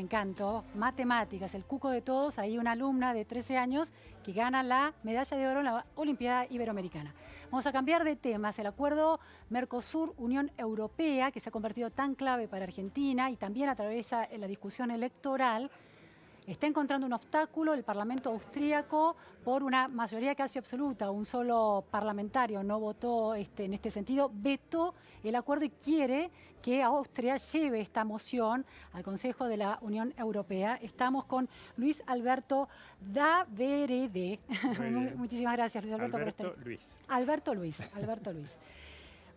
encanto, matemáticas, el cuco de todos, hay una alumna de 13 años que gana la medalla de oro en la Olimpiada Iberoamericana. Vamos a cambiar de temas. El acuerdo Mercosur-Unión Europea, que se ha convertido tan clave para Argentina y también atraviesa la discusión electoral, está encontrando un obstáculo. El Parlamento austríaco, por una mayoría casi absoluta, un solo parlamentario no votó en este sentido, vetó el acuerdo y quiere que Austria lleve esta moción al Consejo de la Unión Europea. Estamos con Luis Alberto Daverede. Muchísimas gracias, Luis Alberto, por estar. Alberto Luis.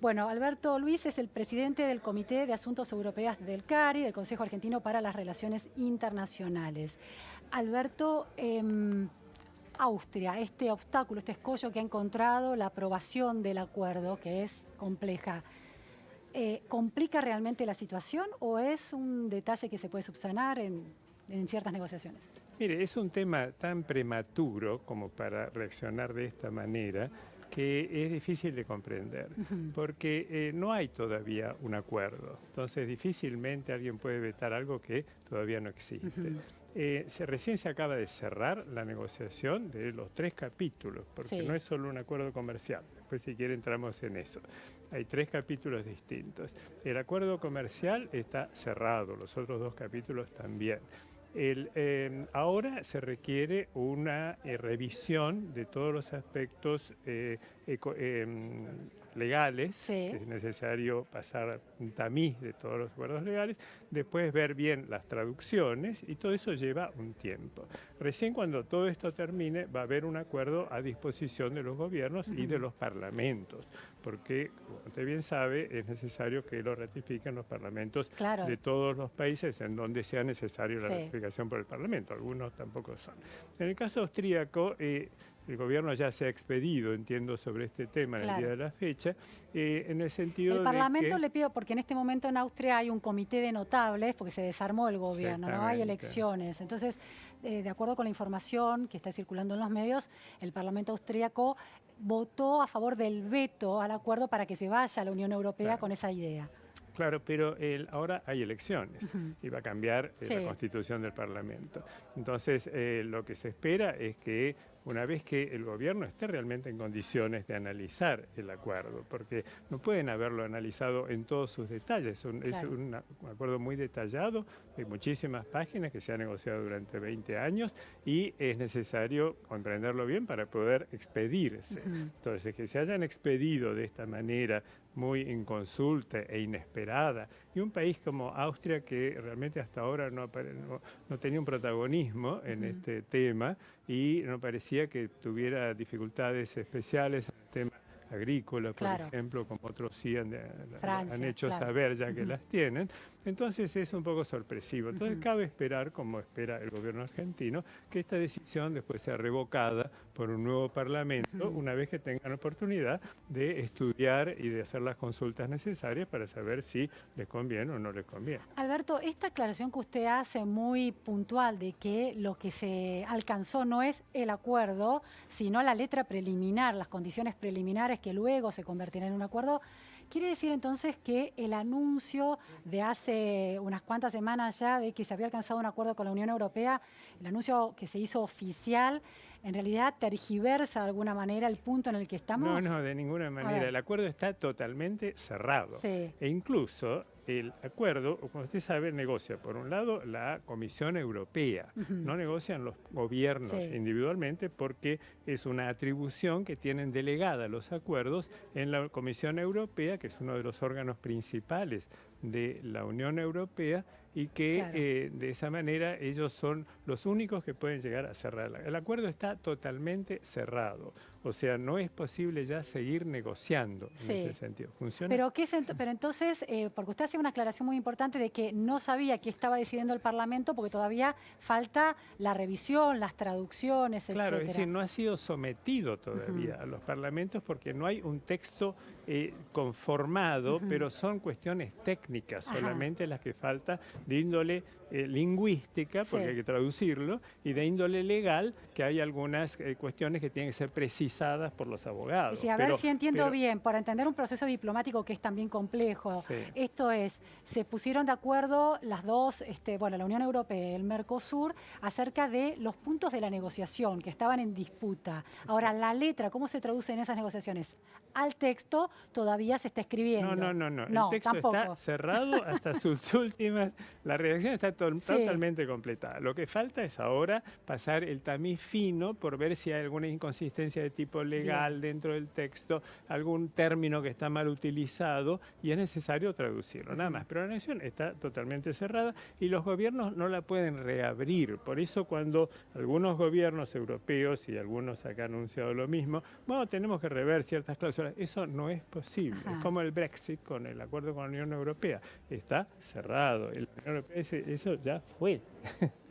Bueno, Alberto Luis es el presidente del Comité de Asuntos Europeos del CARI, del Consejo Argentino para las Relaciones Internacionales. Alberto, Austria, este obstáculo, este escollo que ha encontrado la aprobación del acuerdo, que es compleja, ¿complica realmente la situación o es un detalle que se puede subsanar en ciertas negociaciones? Mire, es un tema tan prematuro como para reaccionar de esta manera que es difícil de comprender, porque no hay todavía un acuerdo. Entonces, difícilmente alguien puede vetar algo que todavía no existe. Recién se acaba de cerrar la negociación de los 3 capítulos, porque no es solo un acuerdo comercial. Después, si quiere, entramos en eso. Hay 3 capítulos distintos. El acuerdo comercial está cerrado, los otros 2 capítulos también. Ahora se requiere una revisión de todos los aspectos legales. Es necesario pasar un tamiz de todos los acuerdos legales, después ver bien las traducciones y todo eso lleva un tiempo. Recién cuando todo esto termine va a haber un acuerdo a disposición de los gobiernos y de los parlamentos, porque, como usted bien sabe, es necesario que lo ratifiquen los parlamentos de todos los países en donde sea necesario la ratificación por el Parlamento. Algunos tampoco son. En el caso austríaco, el gobierno ya se ha expedido, entiendo, sobre este tema en el día de la fecha, en el sentido el Parlamento de que... le pido, porque en este momento en Austria hay un comité de notables, porque se desarmó el gobierno, no hay elecciones. Entonces, de acuerdo con la información que está circulando en los medios, el Parlamento austríaco votó a favor del veto al acuerdo para que se vaya a la Unión Europea con esa idea. Claro, pero ahora hay elecciones y va a cambiar la constitución del Parlamento. Entonces, lo que se espera es que una vez que el gobierno esté realmente en condiciones de analizar el acuerdo, porque no pueden haberlo analizado en todos sus detalles. Es un acuerdo muy detallado, hay muchísimas páginas que se han negociado durante 20 años y es necesario comprenderlo bien para poder expedirse. Entonces, que se hayan expedido de esta manera muy inconsulta e inesperada, y un país como Austria que realmente hasta ahora no tenía un protagonismo en este tema y no parecía que tuviera dificultades especiales en el tema agrícola, por ejemplo, como otros sí han hecho saber ya que las tienen. Entonces es un poco sorpresivo. Entonces cabe esperar, como espera el gobierno argentino, que esta decisión después sea revocada por un nuevo parlamento una vez que tengan oportunidad de estudiar y de hacer las consultas necesarias para saber si les conviene o no les conviene. Alberto, esta aclaración que usted hace muy puntual de que lo que se alcanzó no es el acuerdo, sino la letra preliminar, las condiciones preliminares que luego se convertirán en un acuerdo, quiere decir entonces que el anuncio de hace unas cuantas semanas ya de que se había alcanzado un acuerdo con la Unión Europea, el anuncio que se hizo oficial, en realidad tergiversa de alguna manera el punto en el que estamos. No, de ninguna manera. El acuerdo está totalmente cerrado. E incluso el acuerdo, como usted sabe, negocia por un lado la Comisión Europea. No negocian los gobiernos individualmente porque es una atribución que tienen delegada los acuerdos en la Comisión Europea, que es uno de los órganos principales de la Unión Europea y que de esa manera ellos son los únicos que pueden llegar a cerrar. El acuerdo está totalmente cerrado, o sea, no es posible ya seguir negociando en ese sentido. ¿Funciona? Pero entonces, porque usted hace una aclaración muy importante de que no sabía qué estaba decidiendo el Parlamento porque todavía falta la revisión, las traducciones, etc. Claro, es decir, no ha sido sometido todavía a los parlamentos porque no hay un texto conformado, pero son cuestiones técnicas técnicas solamente las que falta, de índole lingüística, porque hay que traducirlo, y de índole legal, que hay algunas cuestiones que tienen que ser precisadas por los abogados. Sí, a ver si entiendo bien, para entender un proceso diplomático que es también complejo, esto es, se pusieron de acuerdo las dos, bueno, la Unión Europea y el Mercosur, acerca de los puntos de la negociación que estaban en disputa. Ahora, la letra, ¿cómo se traduce en esas negociaciones? Al texto todavía se está escribiendo. No. El texto está cerrado hasta sus últimas... La redacción está totalmente completada. Lo que falta es ahora pasar el tamiz fino por ver si hay alguna inconsistencia de tipo legal dentro del texto, algún término que está mal utilizado y es necesario traducirlo, nada más. Pero la negociación está totalmente cerrada y los gobiernos no la pueden reabrir. Por eso cuando algunos gobiernos europeos y algunos acá han anunciado lo mismo, bueno, tenemos que rever ciertas cláusulas. Eso no es posible. Es como el Brexit con el acuerdo con la Unión Europea. Está cerrado. Eso ya fue.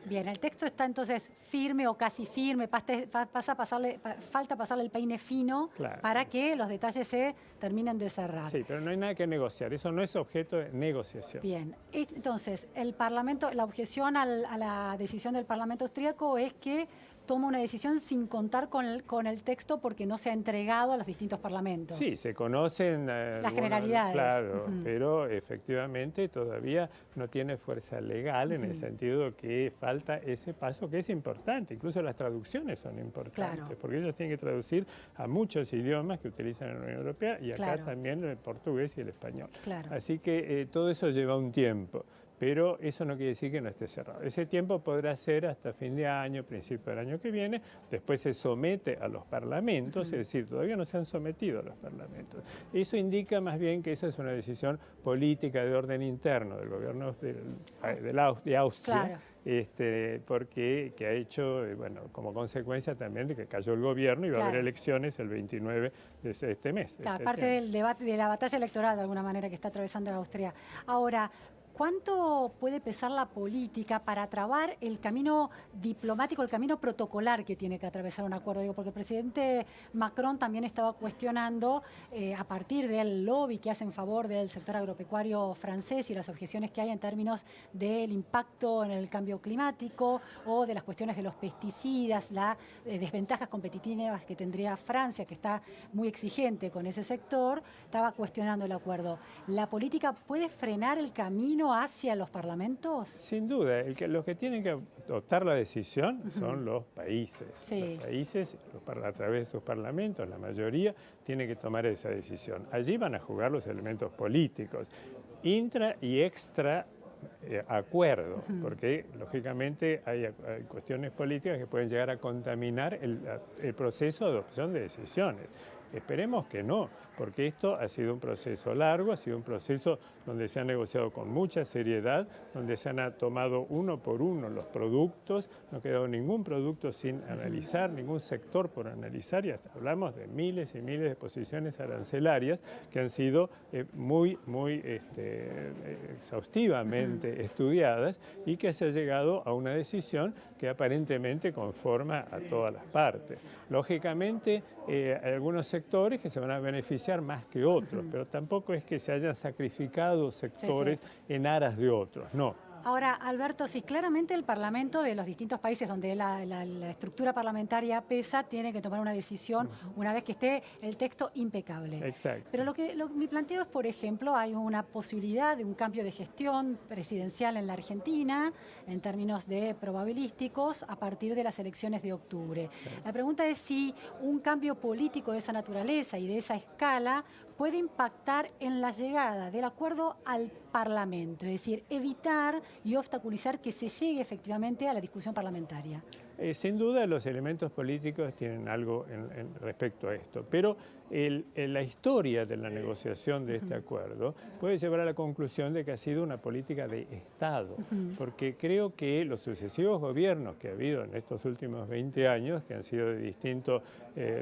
Bien, el texto está entonces firme o casi firme, falta pasarle el peine fino para que los detalles se terminen de cerrar. Sí, pero no hay nada que negociar, eso no es objeto de negociación. Bien, entonces el Parlamento, la objeción a la decisión del Parlamento austríaco es que toma una decisión sin contar con el texto porque no se ha entregado a los distintos parlamentos. Sí, se conocen las generalidades. Claro, pero efectivamente todavía no tiene fuerza legal en el sentido que falta ese paso que es importante. Incluso las traducciones son importantes, porque ellos tienen que traducir a muchos idiomas que utilizan en la Unión Europea y acá también el portugués y el español. Así que todo eso lleva un tiempo. Pero eso no quiere decir que no esté cerrado. Ese tiempo podrá ser hasta fin de año, principio del año que viene, después se somete a los parlamentos, es decir, todavía no se han sometido a los parlamentos. Eso indica más bien que esa es una decisión política de orden interno del gobierno de Austria, porque ha hecho, bueno, como consecuencia también de que cayó el gobierno y va a haber elecciones el 29 de este mes. Claro, parte del debate, de la batalla electoral de alguna manera que está atravesando Austria. Ahora, ¿cuánto puede pesar la política para trabar el camino diplomático, el camino protocolar que tiene que atravesar un acuerdo? Digo, porque el presidente Macron también estaba cuestionando, a partir del lobby que hace en favor del sector agropecuario francés y las objeciones que hay en términos del impacto en el cambio climático o de las cuestiones de los pesticidas, las desventajas competitivas que tendría Francia, que está muy exigente con ese sector, estaba cuestionando el acuerdo. ¿La política puede frenar el camino hacia los parlamentos? Sin duda, los que tienen que adoptar la decisión son los países. Los países, a través de sus parlamentos, la mayoría, tiene que tomar esa decisión. Allí van a jugar los elementos políticos, intra y extra acuerdo, porque lógicamente hay cuestiones políticas que pueden llegar a contaminar el proceso de adopción de decisiones. Esperemos que no, porque esto ha sido un proceso largo, ha sido un proceso donde se ha negociado con mucha seriedad, donde se han tomado uno por uno los productos, no ha quedado ningún producto sin analizar, ningún sector por analizar, y hasta hablamos de miles y miles de posiciones arancelarias que han sido muy exhaustivamente estudiadas y que se ha llegado a una decisión que aparentemente conforma a todas las partes. Lógicamente, hay algunos sectores que se van a beneficiar más que otros, pero tampoco es que se hayan sacrificado sectores en aras de otros, no. Ahora, Alberto, sí, claramente el Parlamento de los distintos países donde la estructura parlamentaria pesa tiene que tomar una decisión una vez que esté el texto impecable. Exacto. Pero mi planteo es, por ejemplo, hay una posibilidad de un cambio de gestión presidencial en la Argentina en términos de probabilísticos a partir de las elecciones de octubre. La pregunta es si un cambio político de esa naturaleza y de esa escala puede impactar en la llegada del acuerdo al Parlamento, es decir, evitar y obstaculizar que se llegue efectivamente a la discusión parlamentaria. Sin duda los elementos políticos tienen algo respecto a esto, pero la historia de la negociación de este acuerdo puede llevar a la conclusión de que ha sido una política de Estado, porque creo que los sucesivos gobiernos que ha habido en estos últimos 20 años, que han sido de distinto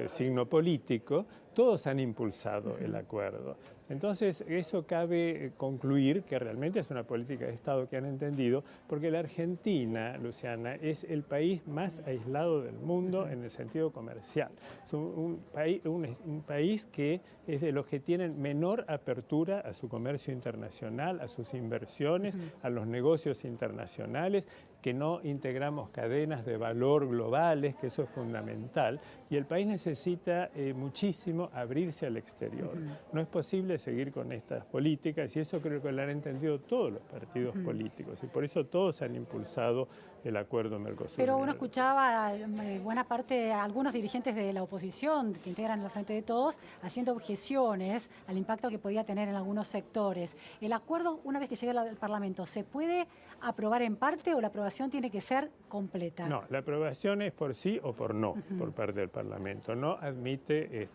signo político, todos han impulsado el acuerdo. Entonces, eso cabe concluir que realmente es una política de Estado que han entendido, porque la Argentina, Luciana, es el país más más aislado del mundo en el sentido comercial. Es un país que es de los que tienen menor apertura a su comercio internacional, a sus inversiones, a los negocios internacionales, que no integramos cadenas de valor globales, que eso es fundamental, y el país necesita muchísimo abrirse al exterior. No es posible seguir con estas políticas, y eso creo que lo han entendido todos los partidos políticos, y por eso todos han impulsado el acuerdo Mercosur. Pero uno escuchaba buena parte, algunos dirigentes de la oposición que integran el Frente de Todos, haciendo objeciones al impacto que podía tener en algunos sectores. ¿El acuerdo, una vez que llegue al Parlamento, se puede aprobar en parte o la aprobación tiene que ser completa? No, la aprobación es por sí o por no, por parte del Parlamento. No admite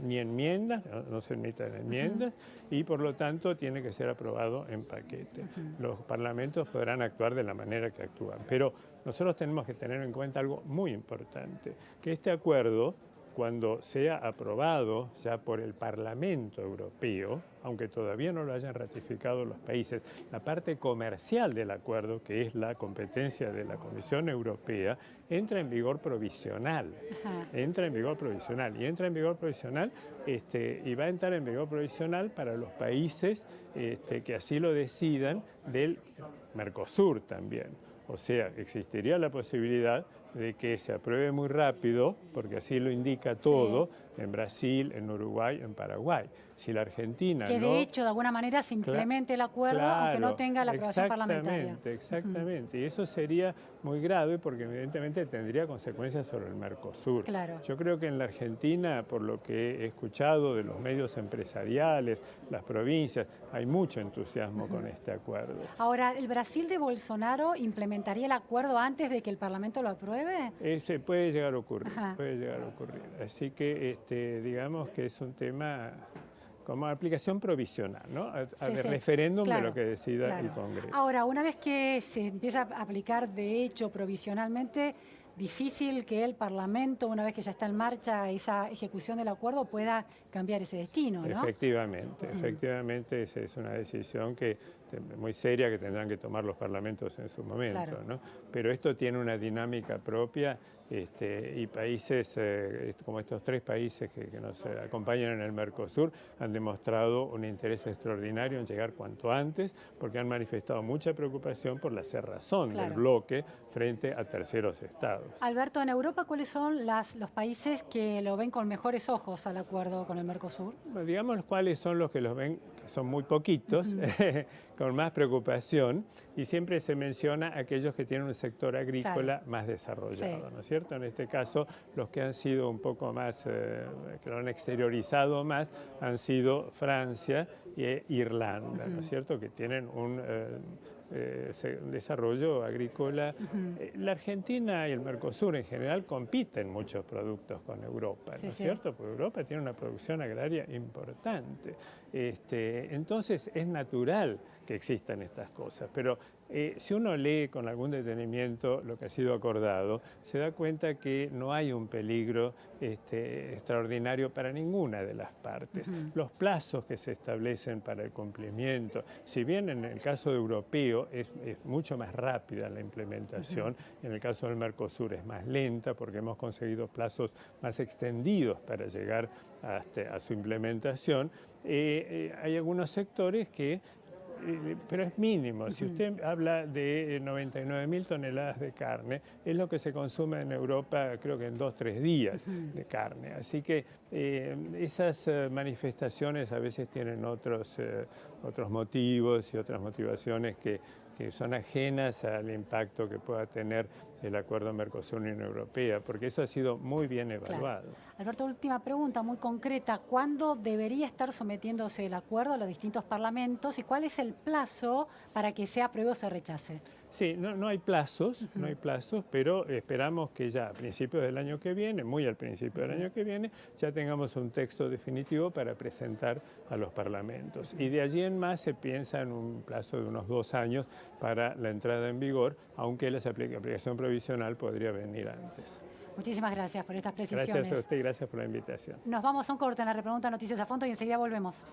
ni enmiendas, no se admiten enmiendas, y por lo tanto tiene que ser aprobado en paquete. Los parlamentos podrán actuar de la manera que actúan, pero nosotros tenemos que tener en cuenta algo muy importante, que este acuerdo, cuando sea aprobado ya por el Parlamento Europeo, aunque todavía no lo hayan ratificado los países, la parte comercial del acuerdo, que es la competencia de la Comisión Europea, entra en vigor provisional. Entra en vigor provisional. Y entra en vigor provisional y va a entrar en vigor provisional para los países que así lo decidan del Mercosur también. O sea, existiría la posibilidad de que se apruebe muy rápido, porque así lo indica todo, en Brasil, en Uruguay, en Paraguay. Si la Argentina que de hecho, de alguna manera, se implemente el acuerdo, aunque no tenga la aprobación parlamentaria. Exactamente. Y eso sería muy grave porque evidentemente tendría consecuencias sobre el Mercosur. Claro. Yo creo que en la Argentina, por lo que he escuchado de los medios empresariales, las provincias, hay mucho entusiasmo con este acuerdo. Ahora, ¿el Brasil de Bolsonaro implementaría el acuerdo antes de que el Parlamento lo apruebe? Puede llegar a ocurrir, puede llegar a ocurrir. Así que digamos que es un tema como aplicación provisional, ¿no? Referéndum de lo que decida el Congreso. Ahora, una vez que se empieza a aplicar de hecho provisionalmente, difícil que el Parlamento, una vez que ya está en marcha esa ejecución del acuerdo, pueda cambiar ese destino, ¿no? Efectivamente, esa es una decisión muy seria que tendrán que tomar los parlamentos en su momento, ¿no? Pero esto tiene una dinámica propia y países como estos tres países que nos acompañan en el Mercosur han demostrado un interés extraordinario en llegar cuanto antes, porque han manifestado mucha preocupación por la cerrazón del bloque frente a terceros estados. Alberto, en Europa, ¿cuáles son los países que lo ven con mejores ojos al acuerdo con el Mercosur? Bueno, digamos cuáles son los que los ven, que son muy poquitos, con más preocupación, y siempre se menciona aquellos que tienen un sector agrícola más desarrollado, ¿no es cierto? En este caso, los que han sido un poco más, que lo han exteriorizado más, han sido Francia e Irlanda, ¿no es cierto? Que tienen un desarrollo agrícola. La Argentina y el Mercosur en general compiten muchos productos con Europa, ¿no es cierto? Porque Europa tiene una producción agraria importante. Entonces es natural que existan estas cosas, pero si uno lee con algún detenimiento lo que ha sido acordado, se da cuenta que no hay un peligro extraordinario para ninguna de las partes. Los plazos que se establecen para el cumplimiento, si bien en el caso europeo es mucho más rápida la implementación, en el caso del Mercosur es más lenta porque hemos conseguido plazos más extendidos para llegar a su implementación, hay algunos sectores que pero es mínimo. Si usted habla de 99.000 toneladas de carne, es lo que se consume en Europa, creo que en 2-3 días de carne. Así que esas manifestaciones a veces tienen otros motivos y otras motivaciones que son ajenas al impacto que pueda tener el acuerdo Mercosur-Unión Europea, porque eso ha sido muy bien evaluado. Alberto, última pregunta muy concreta. ¿Cuándo debería estar sometiéndose el acuerdo a los distintos parlamentos y cuál es el plazo para que se apruebe o se rechace? Sí, no hay plazos, pero esperamos que ya a principios del año que viene, muy al principio del año que viene, ya tengamos un texto definitivo para presentar a los parlamentos. Y de allí en más se piensa en un plazo de unos 2 años para la entrada en vigor, aunque la aplicación provisional podría venir antes. Muchísimas gracias por estas precisiones. Gracias a usted, gracias por la invitación. Nos vamos a un corte en la repregunta Noticias a Fondo y enseguida volvemos.